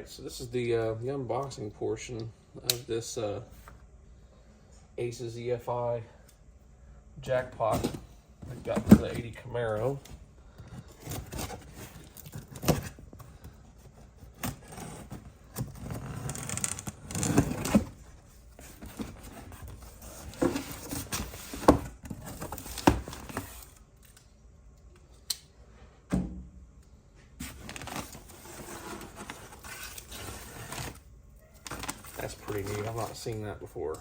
Alright, so this is the unboxing portion of this ACES EFI Jackpot I got for the 80 Camaro. That's pretty neat. I've not seen that before.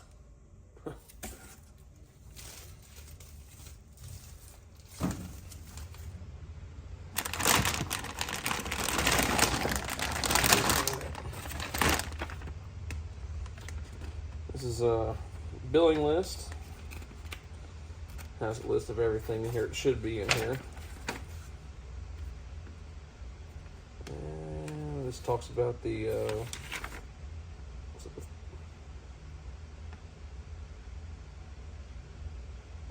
This is a billing list. Has a list of everything in here. It should be in here. And this talks about the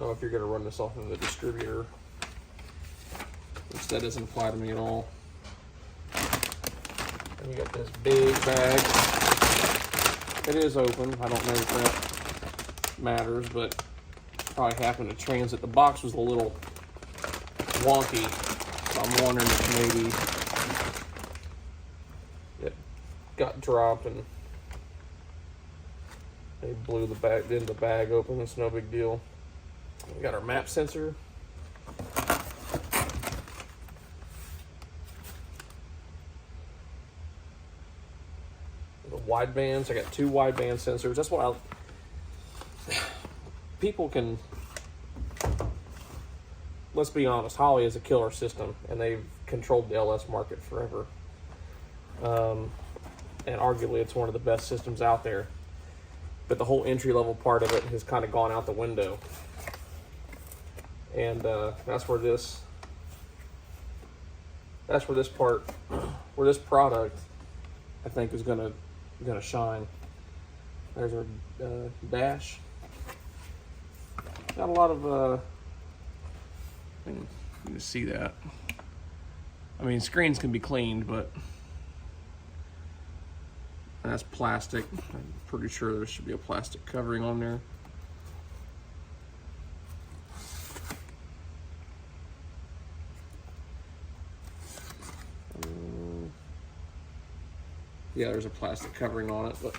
oh, if you're going to run this off of the distributor, which that doesn't apply to me at all. And you got this big bag. It is open. I don't know if that matters, but probably happened to transit. The box was a little wonky, so I'm wondering if maybe it got dropped and they blew the bag open. It's no big deal. We got our map sensor. The wide bands. I got 2 wide band sensors. That's why people can, let's be honest, Holley is a killer system and they've controlled the LS market forever. And arguably it's one of the best systems out there. But the whole entry-level part of it has kind of gone out the window. And that's where this product I think is gonna shine. There's our dash. Got a lot of you can see that. I mean, screens can be cleaned, but that's plastic. I'm pretty sure there should be a plastic covering on there. Yeah, there's a plastic covering on it, but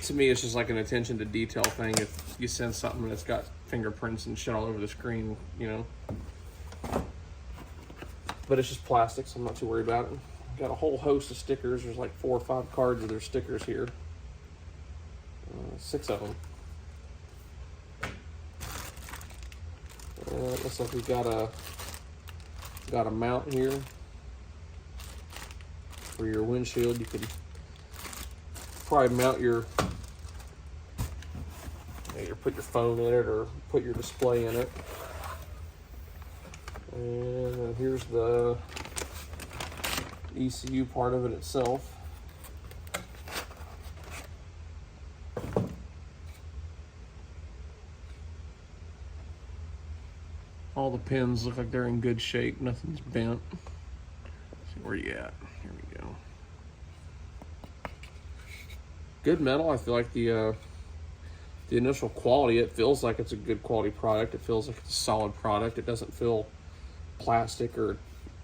to me it's just like an attention to detail thing. If you send something that's got fingerprints and shit all over the screen, you know. But it's just plastic, so I'm not too worried about it. Got a whole host of stickers. There's like 4 or 5 cards of their stickers here. 6 of them. It looks like we've got a mount here for your windshield. You could probably mount put your phone in it or put your display in it. And here's the ECU part of it itself. All the pins look like they're in good shape. Nothing's bent. Let's see, where you at? Here we go. Good metal. I feel like the initial quality, it feels like it's a good quality product. It feels like it's a solid product. It doesn't feel plastic or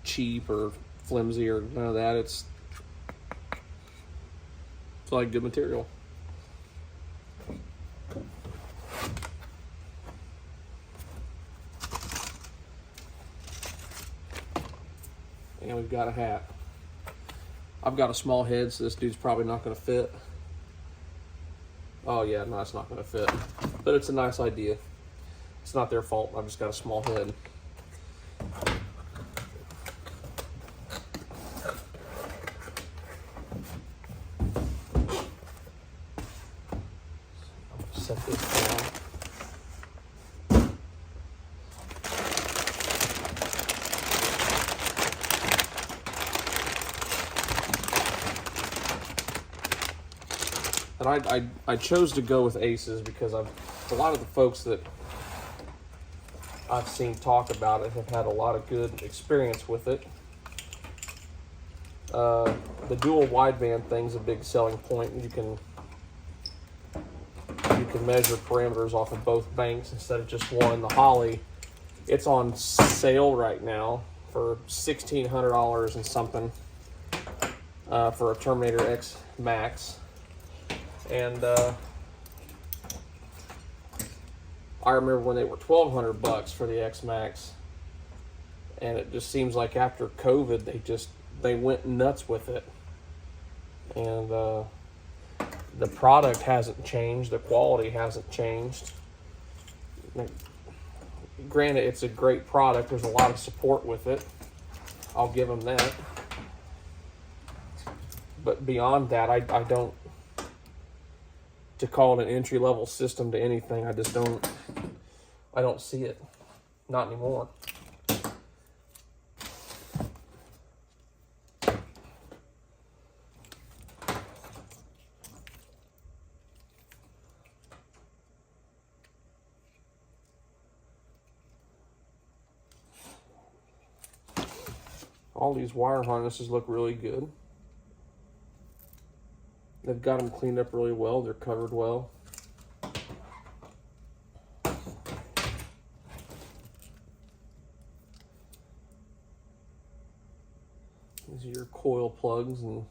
cheap or flimsy or none of that. It's like good material. And we've got a hat. I've got a small head, so this dude's probably not going to fit. Oh yeah, no, it's not going to fit. But it's a nice idea. It's not their fault. I've just got a small head. Set this down. And I chose to go with ACES because a lot of the folks that I've seen talk about it have had a lot of good experience with it. The dual wideband thing's a big selling point. You can measure parameters off of both banks instead of just one. The Holley, it's on sale right now for $1,600 and something for a Terminator X Max. And I remember when they were $1,200 for the X Max, and it just seems like after COVID they went nuts with it. And the product hasn't changed, the quality hasn't changed. Granted, it's a great product. There's a lot of support with it. I'll give them that. But beyond that, I don't, to call it an entry-level system to anything, I don't see it. Not anymore. All these wire harnesses look really good. They've got them cleaned up really well. They're covered well. These are your coil plugs, and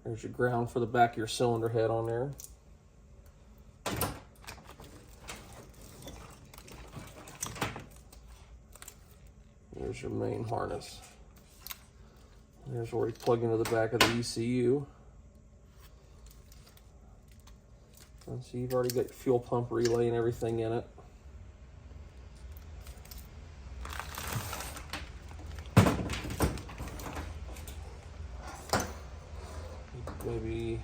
there's your ground for the back of your cylinder head on there. There's your main harness. There's where you plug into the back of the ECU. And so you've already got your fuel pump relay and everything in it. Maybe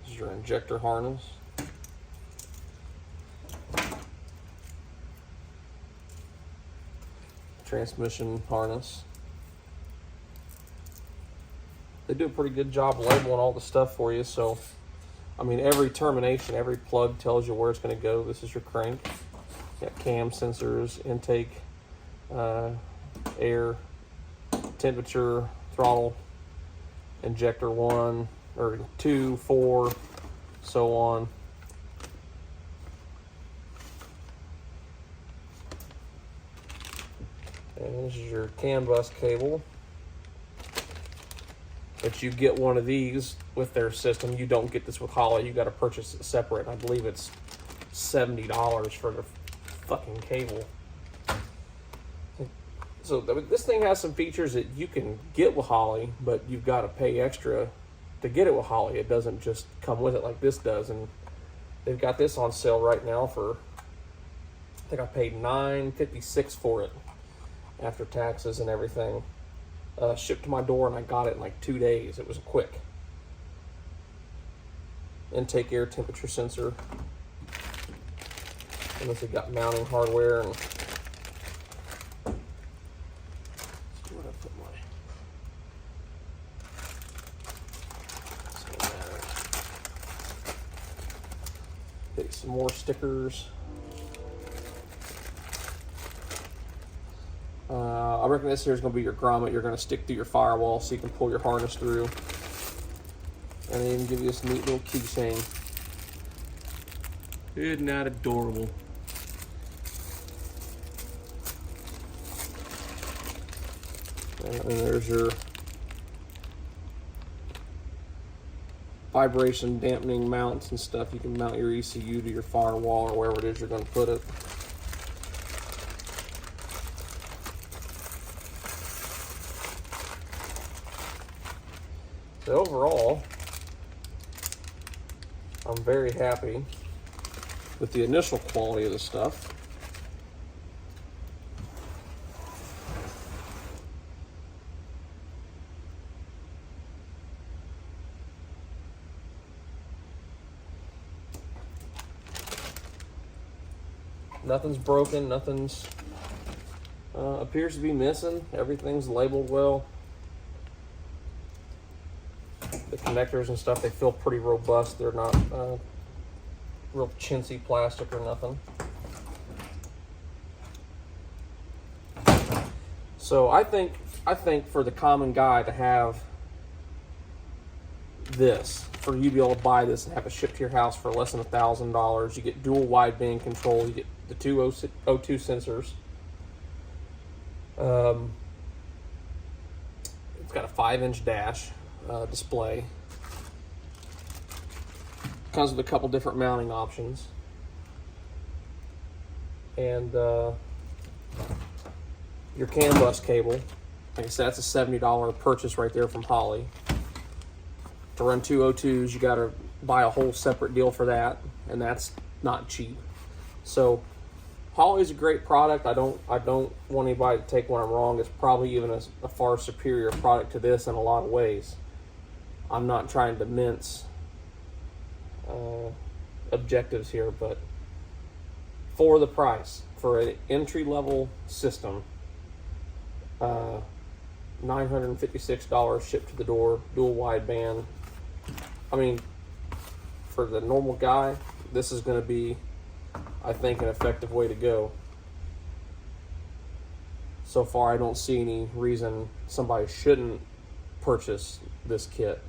this is your injector harness. Transmission harness. They do a pretty good job labeling all the stuff for you. So, I mean, every termination, every plug tells you where it's going to go. This is your crank. You got cam sensors, intake, air, temperature, throttle, injector 1 or 2, 4, so on. And this is your CAN bus cable. But you get one of these with their system. You don't get this with Holley. You got to purchase it separate. I believe it's $70 for the fucking cable. So this thing has some features that you can get with Holley, but you've got to pay extra to get it with Holley. It doesn't just come with it like this does. And they've got this on sale right now for, I think I paid $9.56 for it after taxes and everything. Shipped to my door, and I got it in like 2 days. It was quick. Intake air temperature sensor. And this has got mounting hardware. And let's see where I put my. Take some more stickers. I reckon this here is going to be your grommet you're going to stick through your firewall so you can pull your harness through. And they even give you this neat little keychain. Isn't that adorable? And there's your vibration dampening mounts and stuff. You can mount your ECU to your firewall or wherever it is you're going to put it. So overall, I'm very happy with the initial quality of the stuff. Nothing's broken, nothing's appears to be missing. Everything's labeled well. The connectors and stuff, they feel pretty robust. They're not real chintzy plastic or nothing. So I think for the common guy to have this, for you to be able to buy this and have it shipped to your house for less than $1,000, you get dual wideband control, you get the two O2 sensors. It's got a 5-inch dash display. Comes with a couple different mounting options. And your CAN bus cable, like I said, that's a $70 purchase right there from Holley. To run two O2s, you got to buy a whole separate deal for that, and that's not cheap. So Holley's a great product. I don't want anybody to take what I'm wrong. It's probably even a far superior product to this in a lot of ways. I'm not trying to mince objectives here, but for the price, for an entry-level system, $956 shipped to the door, dual wideband. I mean, for the normal guy, this is going to be, I think, an effective way to go. So far, I don't see any reason somebody shouldn't purchase this kit.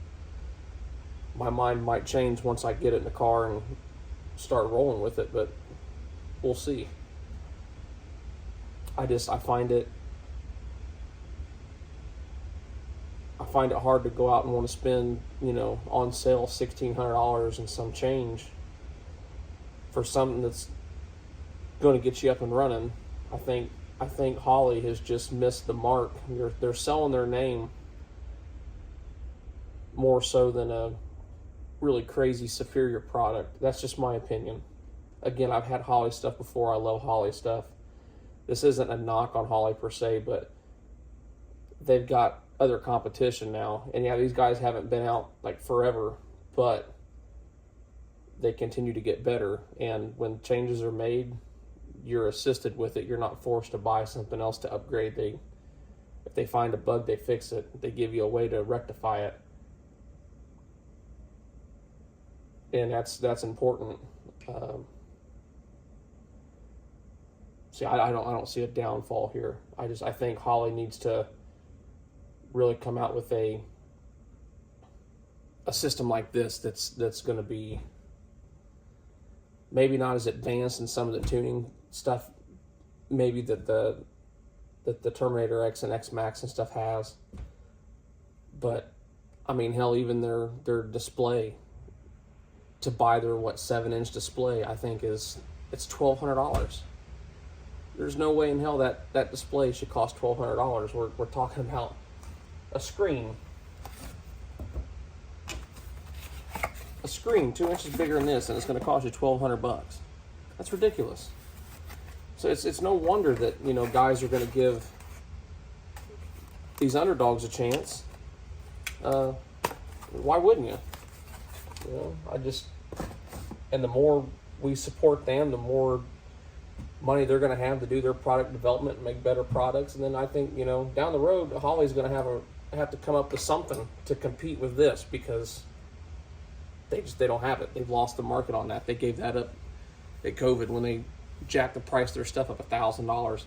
My mind might change once I get it in the car and start rolling with it, but we'll see. I find it hard to go out and want to spend, on sale $1,600 and some change for something that's going to get you up and running. I think Holley has just missed the mark. They're selling their name more so than a really crazy superior product. That's just my opinion. Again, I've had Holley stuff before. I love Holley stuff. This isn't a knock on Holley per se, but they've got other competition now. And yeah, these guys haven't been out like forever, but they continue to get better. And when changes are made, you're assisted with it. You're not forced to buy something else to upgrade. If they find a bug, they fix it. They give you a way to rectify it. And that's important. See, I don't see a downfall here. I think Holley needs to really come out with a system like this that's going to be maybe not as advanced in some of the tuning stuff, maybe that the Terminator X and X Max and stuff has. But I mean, hell, even their display, to buy their 7-inch display, I think it's $1,200. There's no way in hell that display should cost $1,200. We're talking about a screen 2 inches bigger than this, and it's going to cost you $1,200. That's ridiculous. So it's no wonder that guys are going to give these underdogs a chance. Why wouldn't you? And the more we support them, the more money they're going to have to do their product development and make better products. And then I think, down the road, Holley's going to have to come up with something to compete with this, because they don't have it. They've lost the market on that. They gave that up at COVID when they jacked the price of their stuff up $1,000.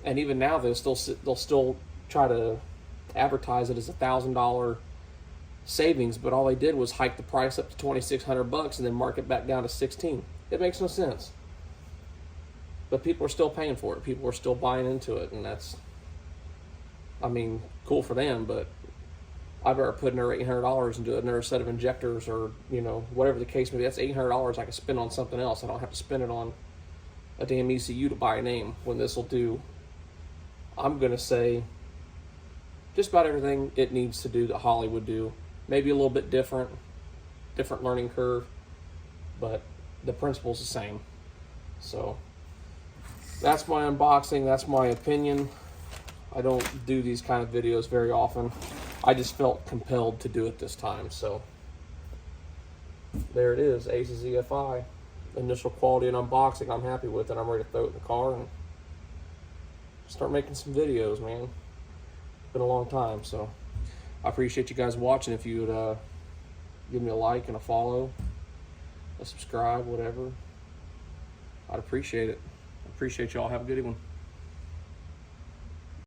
And even now, they'll still try to advertise it as $1,000 savings, but all they did was hike the price up to $2,600 and then mark it back down to $1,600. It makes no sense. But people are still paying for it. People are still buying into it, and that's, cool for them, but I'd rather put another $800 into another set of injectors, or, whatever the case may be. That's $800 I can spend on something else. I don't have to spend it on a damn ECU to buy a name, when this will do, I'm going to say, just about everything it needs to do that Holley would do. Maybe a little bit different learning curve, but the principle's the same. So that's my unboxing. That's my opinion. I don't do these kind of videos very often. I just felt compelled to do it this time. So there it is, ACES EFI. initial quality and unboxing I'm happy with, and I'm ready to throw it in the car and start making some videos, man. It's been a long time, so I appreciate you guys watching. If you would give me a like and a follow, a subscribe, whatever, I'd appreciate it. I appreciate y'all. Have a good one.